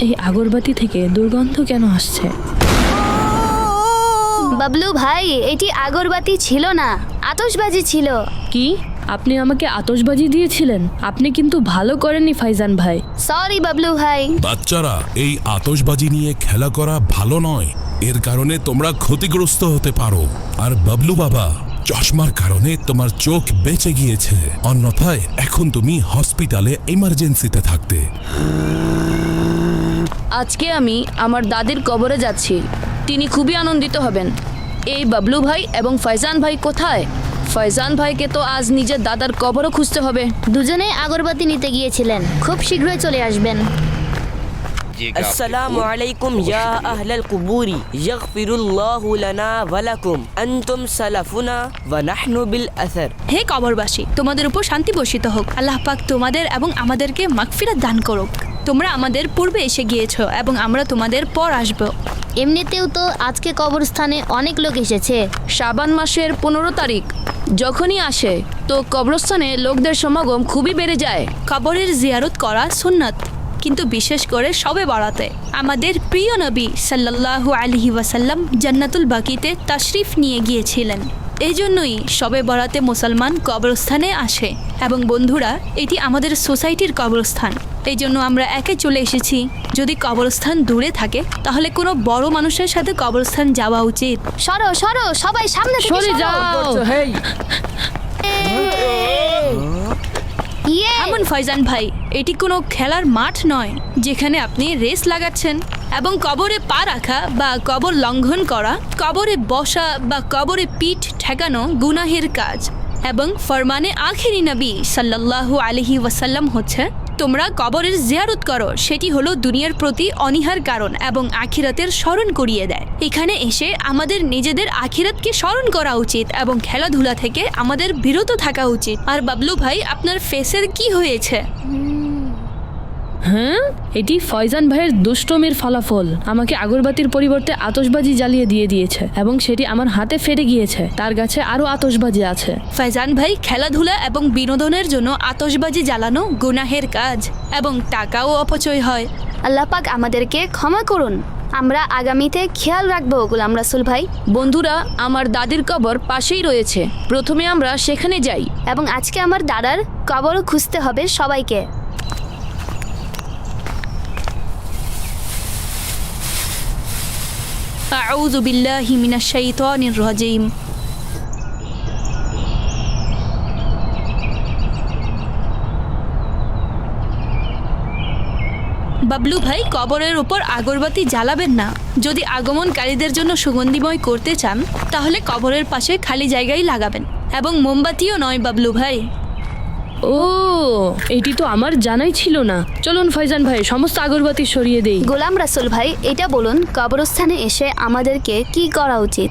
এই আগরবাতি থেকে দুর্গন্ধ কেন আসছে? বাবলু ভাই, এটি আগরবাতি ছিল না, আতশবাজি ছিল। কি? আপনি আমাকে আতশবাজি দিয়েছিলেন? আপনি কিন্তু ভালো করেননি ফাইজান ভাই। সরি বাবলু ভাই। বাচ্চারা, এই আতশবাজি নিয়ে খেলা করা ভালো নয়। এর কারণে তোমরা ক্ষতিগ্রস্ত হতে পারো। আর বাবলু বাবা, চশমার কারণে তোমার চোখ বেঁচে গিয়েছে, অন্যথায় এখন তুমি হসপিটালে ইমার্জেন্সিতে থাকতে। আজকে আমি আমার দাদির কবরে যাচ্ছি। তিনি খুবই আনন্দিত হবেন। এই বাবলু ভাই এবং ফাইজান ভাই কোথায়? ফাইজান ভাইকে তো আজ নিজের দাদার কবরও খুঁজতে হবে। দুজনেই আগরবাতি নিতে গিয়েছিলেন, খুব শীঘ্রই চলে আসবেন। السلام عليكم يا أهل القبور يغفر الله لنا ولكم أنتم سلفنا ونحن بالأثر। হে কবরবাসী, তোমাদের উপর শান্তি বর্ষিত হোক। আল্লাহ পাক তোমাদের এবং আমাদেরকে মাগফিরাত দান করুক। তোমরা আমাদের পূর্বে এসে গিয়েছো এবং আমরা তোমাদের পর আসব। এমনিতেও তো আজকে কবরস্থানে অনেক লোক এসেছে। শাবান মাসের 15 তারিখ যখনই আসে তো কবরস্থানে লোকদের সমাগম খুবই বেড়ে যায়। কবরের জিয়ারত করা সুন্নাত, কিন্তু বিশেষ করে শবে বরাতে আমাদের প্রিয় নবী সাল্লাল্লাহু আলাইহি ওয়াসাল্লাম জান্নাতুল বাকিতে তাশরিফ নিয়ে গিয়েছিলেন। এই জন্যই শবে বরাতে মুসলমান কবরস্থানে আসে। এবং বন্ধুরা, এটি আমাদের সোসাইটির কবরস্থান, এই জন্য আমরা একে চলে এসেছি। যদি কবরস্থান দূরে থাকে তাহলে কোনো বড় মানুষের সাথে কবরস্থান যাওয়া উচিত। সরো সরো, সবাই সামনে থেকে সরে সরো। যাও। ইয়ে! এমন ফয়জান ভাই, এটি কোনো খেলার মাঠ নয় যেখানে আপনি রেস লাগাচ্ছেন। এবং কবরে পা রাখা বা কবর লঙ্ঘন করা, কবরে বসা বা কবরে পিঠ ঠেকানো গুনাহের কাজ। এবং ফরমানে আখিরি নবী সাল্লাল্লাহু আলাইহি ওয়াসাল্লাম হচ্ছে, তোমরা কবরের জিয়ারত করো, সেটি হলো দুনিয়ার প্রতি অনীহার কারণ এবং আখিরাতের স্মরণ করিয়ে দেয়। এখানে এসে আমাদের নিজেদের আখিরাতকে স্মরণ করা উচিত এবং খেলাধুলা থেকে আমাদের বিরত থাকা উচিত। আর বাবলু ভাই, আপনার ফেসের কি হয়েছে? হ্যাঁ, এটি ফয়জান ভাইয়ের দুষ্টমির ফলাফল। আমাকে আগরবাতির পরিবর্তে আতশবাজি জ্বালিয়ে দিয়েছে এবং সেটি আমার হাতে ফেটে গিয়েছে। তার কাছে আরো আতশবাজি আছে। ফয়জান ভাই, খেলাধুলা এবং বিনোদনের জন্য আতশবাজি জ্বালানো গুনাহের কাজ এবং টাকাও অপচয় হয়। আল্লাহ পাক আমাদেরকে ক্ষমা করুন। আমরা আগামীতে খেয়াল রাখবো গোলাম রাসূল ভাই। বন্ধুরা, আমার দাদির কবর পাশেই রয়েছে, প্রথমে আমরা সেখানে যাই। এবং আজকে আমার দাদার কবরও খুঁজতে হবে সবাইকে। আউযু বিল্লাহি মিনাশ শাইতানির রাজিম। বাবলু ভাই, কবরের উপর আগরবাতি জ্বালাবেন না। যদি আগমনকারীদের জন্য সুগন্ধিময় করতে চান তাহলে কবরের পাশে খালি জায়গায় লাগাবেন। এবং মোমবাতিও নয় বাবলু ভাই। ও, এটি তো আমার জানাই ছিল না। চলুন ফয়জান ভাই, সমস্ত আগরবাতি সরিয়ে দেই। গোলাম রাসূল ভাই, এটা বলুন কবরস্থানে এসে আমাদেরকে কি করা উচিত?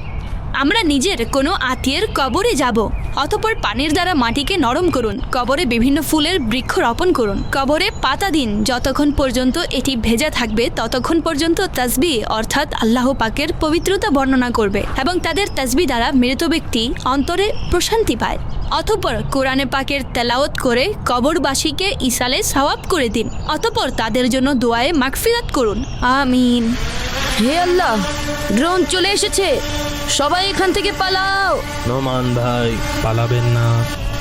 আমরা নিজের কোনো আত্মীয়ের কবরে যাব, অতঃপর পানির দ্বারা মাটিকে নরম করুন। কবরে বিভিন্ন ফুলের বৃক্ষ রোপণ করুন। কবরে পাতা দিন, যতক্ষণ পর্যন্ত এটি ভেজা থাকবে ততক্ষণ পর্যন্ত তাসবিহ অর্থাৎ আল্লাহ পাকের পবিত্রতা বর্ণনা করবে এবং তাদের তাসবিহ দ্বারা মৃত ব্যক্তি অন্তরে প্রশান্তি পায়। অতঃপর কোরআনে পাকের তেলাওয়াত করে কবরবাসীকে ইসালে সওয়াব করে দিন। অতঃপর তাদের জন্য দোয়ায়ে মাগফিরাত করুন। আমিন। হে আল্লাহ, ড্রোন চলে এসেছে, সবাই এখান থেকে পালাও। নোমান ভাই, পালাবেন না,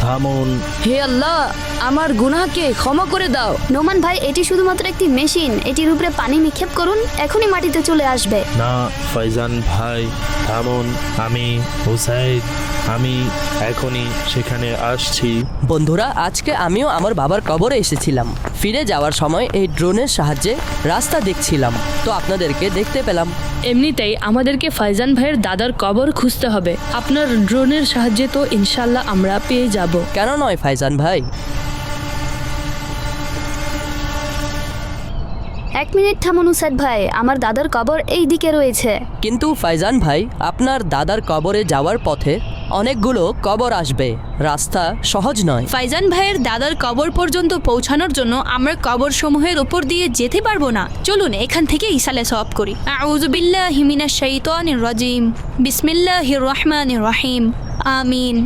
থামুন। হে আল্লাহ, আমার গুনাহকে ক্ষমা করে দাও। নোমান ভাই, এটি শুধুমাত্র একটি মেশিন, এটির উপরে পানি নিক্ষেপ করুন, এখনই মাটিতে চলে আসবে। না ফয়জান ভাই, থামুন। আমি হুসাইন, আমি এখনই সেখানে আসছি। বন্ধুরা, আজকে আমিও আমার বাবার কবরে এসেছিলাম। ফিরে যাওয়ার সময় এই ড্রোনের সাহায্যে রাস্তা দেখছিলাম, তো আপনাদেরকে দেখতে পেলাম। এমনিতেই আমাদেরকে ফয়জান ভাইয়ের দাদার কবর খুঁজতে হবে। আপনার ড্রোনের সাহায্যে তো ইনশাল্লাহ আমরা পেয়ে যাব। কেন নয় ফাইজান ভাই? 1 মিনিট থামুন উসাদ ভাই, আমার দাদার কবর এই দিকে রয়েছে। কিন্তু ফাইজান ভাই, আপনার দাদার কবরে যাওয়ার পথে অনেকগুলো কবর আসবে, রাস্তা সহজ নয়। ফাইজান ভাইয়ের দাদার কবর পর্যন্ত পৌঁছানোর জন্য আমরা কবর সমূহের উপর দিয়ে যেতে পারবো না। চলুন এখান থেকে ইসালে সওয়াব করি। আউযু বিল্লাহি মিনাশ শাইতানির রাজিম। বিসমিল্লাহির রহমানির রহিম। আমিন।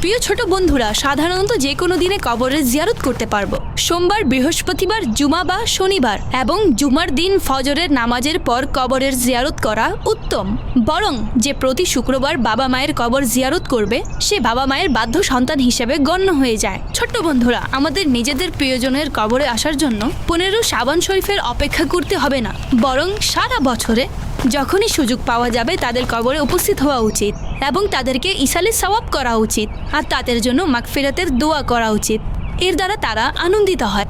প্রিয় ছোট বন্ধুরা, সাধারণত যে কোনো দিনে কবরের জিয়ারত করতে পারবো। সোমবার, বৃহস্পতিবার, জুমা বা শনিবার এবং জুমার দিন ফজরের নামাজের পর কবরের জিয়ারত করা উত্তম। বরং যে প্রতি শুক্রবার বাবা মায়ের কবর জিয়ারত করবে সে বাবা মায়ের বাধ্য সন্তান হিসেবে গণ্য হয়ে যায়। ছোট্ট বন্ধুরা, আমাদের নিজেদের প্রিয়জনের কবরে আসার জন্য 15 শাবান শরীফের অপেক্ষা করতে হবে না, বরং সারা বছরে যখনই সুযোগ পাওয়া যাবে তাদের কবরে উপস্থিত হওয়া উচিত এবং তাদেরকে ইসালে সওয়াব করা উচিত আর তাদের জন্য মাগফিরাতের দোয়া করা উচিত। এর দ্বারা তারা আনন্দিত হয়।